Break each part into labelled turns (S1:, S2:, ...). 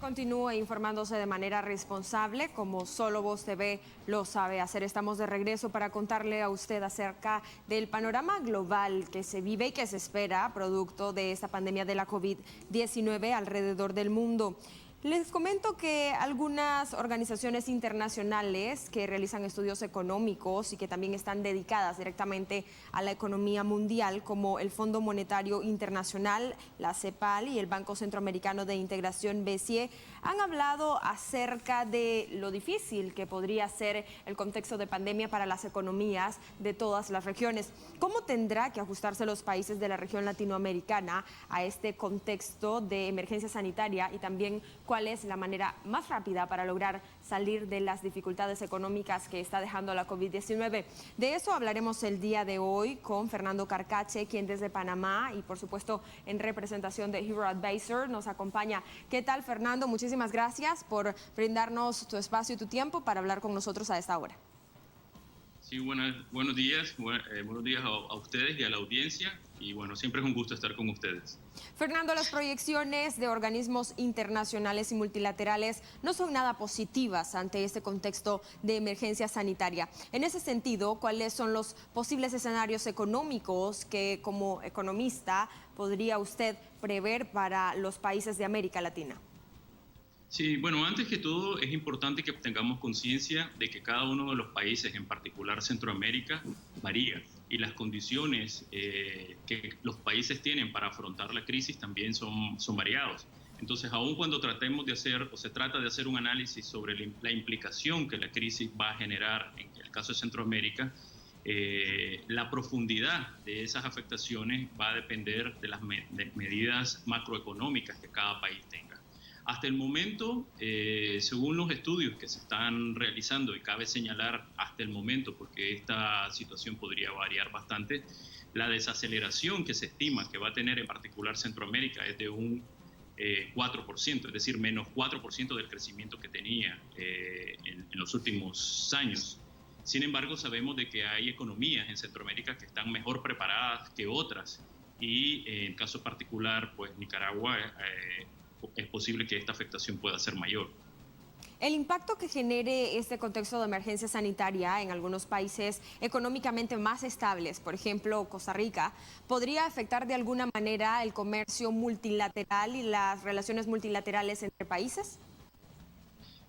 S1: continúe informándose de manera responsable, como solo Voz TV lo sabe hacer. Estamos de regreso para contarle a usted acerca del panorama global que se vive y que se espera producto de esta pandemia de la COVID-19 alrededor del mundo. Les comento que algunas organizaciones internacionales que realizan estudios económicos y que también están dedicadas directamente a la economía mundial, como el Fondo Monetario Internacional, la CEPAL y el Banco Centroamericano de Integración, BCE, han hablado acerca de lo difícil que podría ser el contexto de pandemia para las economías de todas las regiones. ¿Cómo tendrá que ajustarse los países de la región latinoamericana a este contexto de emergencia sanitaria y también cuál es la manera más rápida para lograr salir de las dificultades económicas que está dejando la COVID-19? De eso hablaremos el día de hoy con Fernando Carcache, quien desde Panamá y por supuesto en representación de Hero Advisor nos acompaña. ¿Qué tal, Fernando? Muchísimas gracias por brindarnos tu espacio y tu tiempo para hablar con nosotros a esta hora.
S2: Sí, buenos días, buenos días a ustedes y a la audiencia, y bueno, siempre es un gusto estar con ustedes.
S1: Fernando, las proyecciones de organismos internacionales y multilaterales no son nada positivas ante este contexto de emergencia sanitaria. En ese sentido, ¿cuáles son los posibles escenarios económicos que como economista podría usted prever para los países de América Latina?
S2: Sí, bueno, antes que todo es importante que tengamos conciencia de que cada uno de los países, en particular Centroamérica, varía y las condiciones que los países tienen para afrontar la crisis también son variados. Entonces, aun cuando tratemos de hacer o se trata de hacer un análisis sobre la implicación que la crisis va a generar en el caso de Centroamérica, la profundidad de esas afectaciones va a depender de las medidas macroeconómicas que cada país tenga. Hasta el momento, según los estudios que se están realizando, y cabe señalar hasta el momento porque esta situación podría variar bastante, la desaceleración que se estima que va a tener en particular Centroamérica es de un 4%, es decir, menos 4% del crecimiento que tenía en los últimos años. Sin embargo, sabemos de que hay economías en Centroamérica que están mejor preparadas que otras y en caso particular, pues Nicaragua es posible que esta afectación pueda ser mayor.
S1: El impacto que genere este contexto de emergencia sanitaria en algunos países económicamente más estables, por ejemplo Costa Rica, ¿podría afectar de alguna manera el comercio multilateral y las relaciones multilaterales entre países?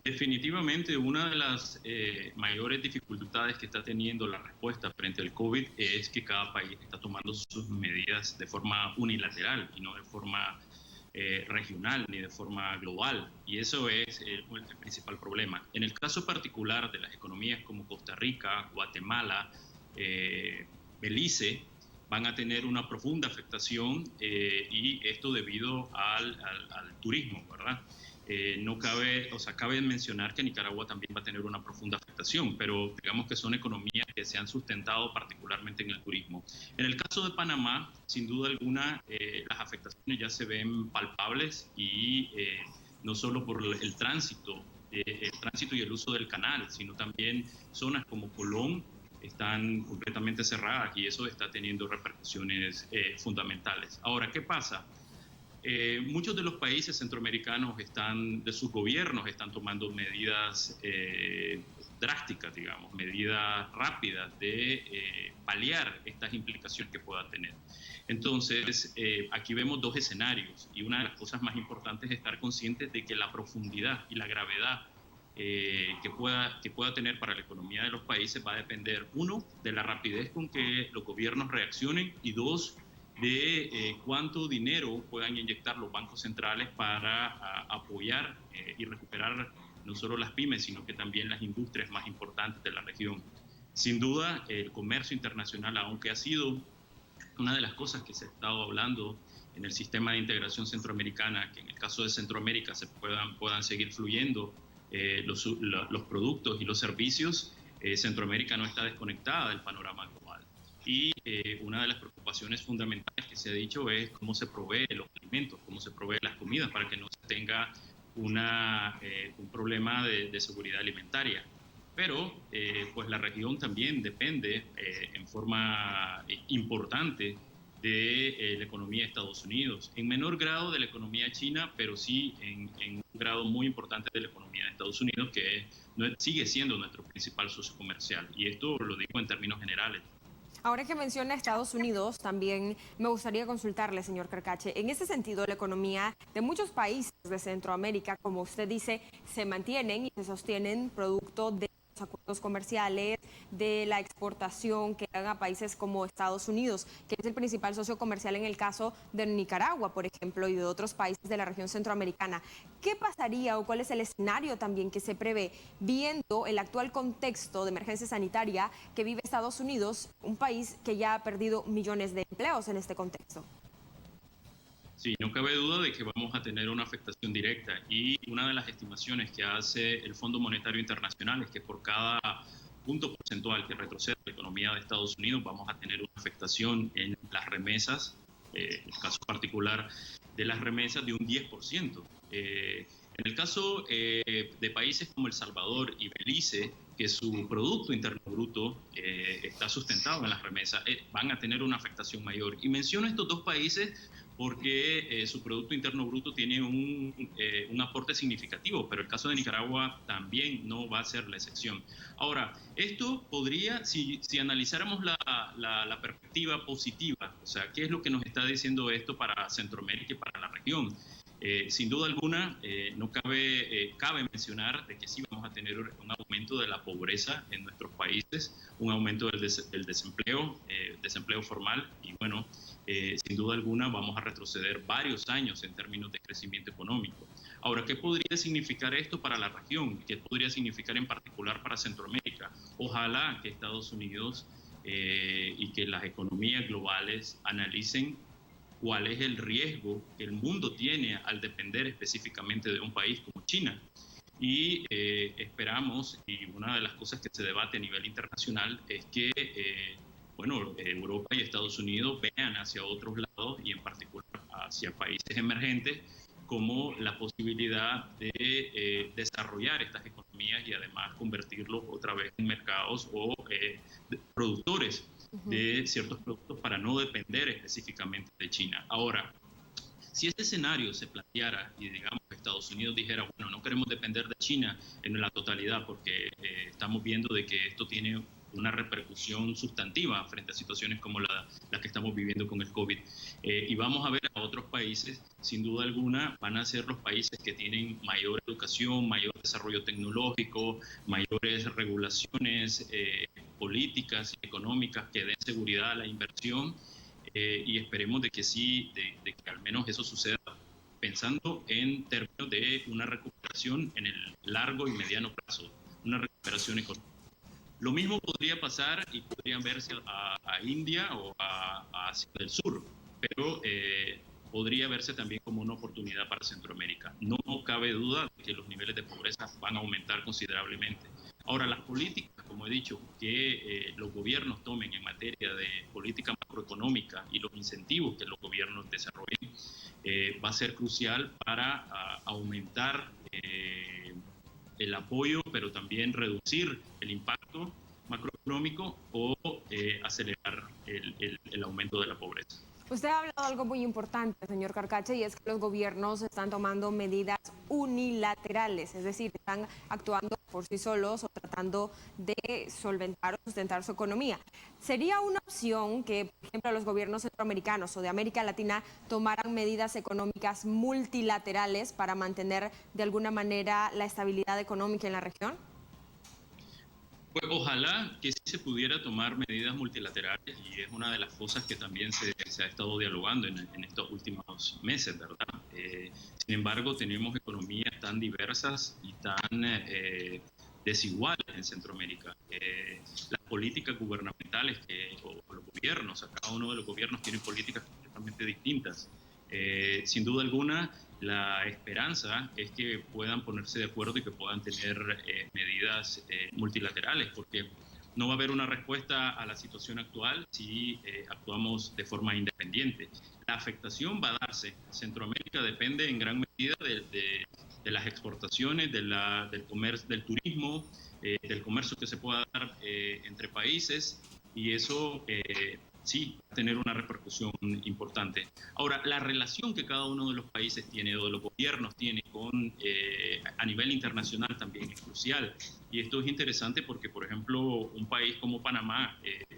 S2: Definitivamente una de las mayores dificultades que está teniendo la respuesta frente al COVID es que cada país está tomando sus medidas de forma unilateral y no de forma regional ni de forma global, y eso es el principal problema. En el caso particular de las economías como Costa Rica, Guatemala, Belice, van a tener una profunda afectación y esto debido al turismo, ¿verdad? No cabe, o sea, cabe mencionar que Nicaragua también va a tener una profunda afectación, pero digamos que son economías que se han sustentado particularmente en el turismo. En el caso de Panamá, sin duda alguna, las afectaciones ya se ven palpables y no solo por el tránsito y el uso del canal, sino también zonas como Colón están completamente cerradas y eso está teniendo repercusiones fundamentales. Ahora, ¿qué pasa? Muchos de los países centroamericanos de sus gobiernos están tomando medidas drásticas, digamos, medidas rápidas de paliar estas implicaciones que pueda tener. Entonces, aquí vemos dos escenarios y una de las cosas más importantes es estar conscientes de que la profundidad y la gravedad que pueda tener para la economía de los países va a depender, uno, de la rapidez con que los gobiernos reaccionen y dos, de cuánto dinero puedan inyectar los bancos centrales para apoyar y recuperar no solo las pymes, sino que también las industrias más importantes de la región. Sin duda, el comercio internacional, aunque ha sido una de las cosas que se ha estado hablando en el sistema de integración centroamericana, que en el caso de Centroamérica se puedan seguir fluyendo los productos y los servicios, Centroamérica no está desconectada del panorama global. Y una de las preocupaciones fundamentales que se ha dicho es cómo se provee los alimentos, cómo se provee las comidas para que no se tenga un problema de seguridad alimentaria. Pero pues la región también depende en forma importante de la economía de Estados Unidos, en menor grado de la economía china, pero sí en un grado muy importante de la economía de Estados Unidos, que sigue siendo nuestro principal socio comercial. Y esto lo digo en términos generales.
S1: Ahora que menciona Estados Unidos, también me gustaría consultarle, señor Carcache, en ese sentido, la economía de muchos países de Centroamérica, como usted dice, se mantienen y se sostienen producto de los acuerdos comerciales, de la exportación que hagan a países como Estados Unidos, que es el principal socio comercial en el caso de Nicaragua, por ejemplo, y de otros países de la región centroamericana. ¿Qué pasaría o cuál es el escenario también que se prevé viendo el actual contexto de emergencia sanitaria que vive Estados Unidos, un país que ya ha perdido millones de empleos en este contexto?
S2: Sí, no cabe duda de que vamos a tener una afectación directa y una de las estimaciones que hace el Fondo Monetario Internacional es que por cada punto porcentual que retrocede la economía de Estados Unidos vamos a tener una afectación en las remesas, en el caso particular de las remesas de un 10%. En el caso de países como El Salvador y Belice, que su Producto Interno Bruto está sustentado en las remesas, van a tener una afectación mayor. Y menciono estos dos países porque su Producto Interno Bruto tiene un aporte significativo, pero el caso de Nicaragua también no va a ser la excepción. Ahora, esto podría, si analizáramos la perspectiva positiva, o sea, ¿qué es lo que nos está diciendo esto para Centroamérica y para la región? Sin duda alguna, no cabe mencionar de que sí vamos a tener un aumento de la pobreza en nuestros países, un aumento del desempleo formal y bueno, sin duda alguna vamos a retroceder varios años en términos de crecimiento económico. Ahora, ¿qué podría significar esto para la región? ¿Qué podría significar en particular para Centroamérica? Ojalá que Estados Unidos y que las economías globales analicen cuál es el riesgo que el mundo tiene al depender específicamente de un país como China. Y esperamos, y una de las cosas que se debate a nivel internacional es que, bueno, Europa y Estados Unidos vean hacia otros lados y en particular hacia países emergentes como la posibilidad de desarrollar estas economías y además convertirlos otra vez en mercados o productores de ciertos productos para no depender específicamente de China. Ahora, si este escenario se planteara y digamos que Estados Unidos dijera, bueno, no queremos depender de China en la totalidad porque estamos viendo de que esto tiene una repercusión sustantiva frente a situaciones como la que estamos viviendo con el COVID. Y vamos a ver a otros países, sin duda alguna, van a ser los países que tienen mayor educación, mayor desarrollo tecnológico, mayores regulaciones políticas y económicas que den seguridad a la inversión. Y esperemos de que sí, de que al menos eso suceda pensando en términos de una recuperación en el largo y mediano plazo, una recuperación económica. Lo mismo podría pasar y podrían verse a India o a Asia del Sur, pero podría verse también como una oportunidad para Centroamérica. No cabe duda de que los niveles de pobreza van a aumentar considerablemente. Ahora, las políticas, como he dicho, que los gobiernos tomen en materia de política macroeconómica y los incentivos que los gobiernos desarrollen, va a ser crucial para aumentar el apoyo, pero también reducir el impacto macroeconómico o acelerar el aumento de la pobreza.
S1: Usted ha hablado de algo muy importante, señor Carcache, y es que los gobiernos están tomando medidas unilaterales, es decir, están actuando por sí solos o tratando de solventar o sustentar su economía. ¿Sería una opción que, por ejemplo, los gobiernos centroamericanos o de América Latina tomaran medidas económicas multilaterales para mantener de alguna manera la estabilidad económica en la región?
S2: Pues ojalá que sí se pudiera tomar medidas multilaterales y es una de las cosas que también se ha estado dialogando en estos últimos meses, ¿verdad? Sin embargo, tenemos economías tan diversas y tan desiguales en Centroamérica. Las políticas gubernamentales o los gobiernos, cada uno de los gobiernos tiene políticas completamente distintas. Sin duda alguna, la esperanza es que puedan ponerse de acuerdo y que puedan tener medidas multilaterales, porque no va a haber una respuesta a la situación actual si actuamos de forma independiente. La afectación va a darse. Centroamérica depende en gran medida de las exportaciones, del comercio, del turismo, del comercio que se pueda dar entre países, y eso sí va a tener una repercusión importante. Ahora, la relación que cada uno de los países tiene o de los gobiernos tiene a nivel internacional también es crucial. Y esto es interesante porque, por ejemplo, un país como Panamá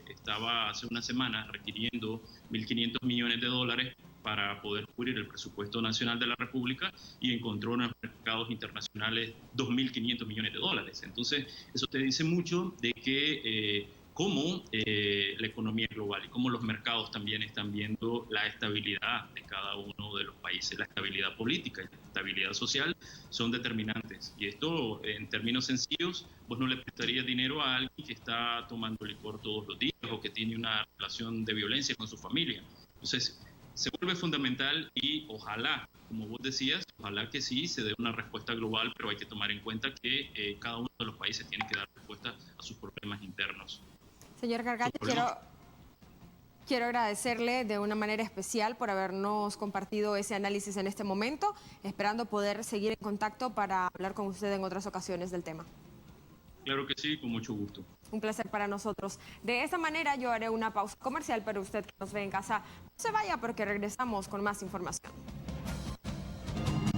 S2: estaba hace una semana requiriendo 1.500 millones de dólares para poder cubrir el presupuesto nacional de la República y encontró en los mercados internacionales 2.500 millones de dólares. Entonces, eso te dice mucho de que cómo la economía global y cómo los mercados también están viendo la estabilidad de cada uno de los países, la estabilidad política y la estabilidad social son determinantes. Y esto, en términos sencillos, vos no le prestarías dinero a alguien que está tomando licor todos los días o que tiene una relación de violencia con su familia. Entonces, se vuelve fundamental y ojalá, como vos decías, ojalá que sí se dé una respuesta global, pero hay que tomar en cuenta que cada uno de los países tiene que dar respuesta a sus problemas internos.
S1: Señor Gargallo, quiero agradecerle de una manera especial por habernos compartido ese análisis en este momento, esperando poder seguir en contacto para hablar con usted en otras ocasiones del tema.
S2: Claro que sí, con mucho gusto.
S1: Un placer para nosotros. De esta manera yo haré una pausa comercial, pero usted que nos ve en casa, no se vaya porque regresamos con más información.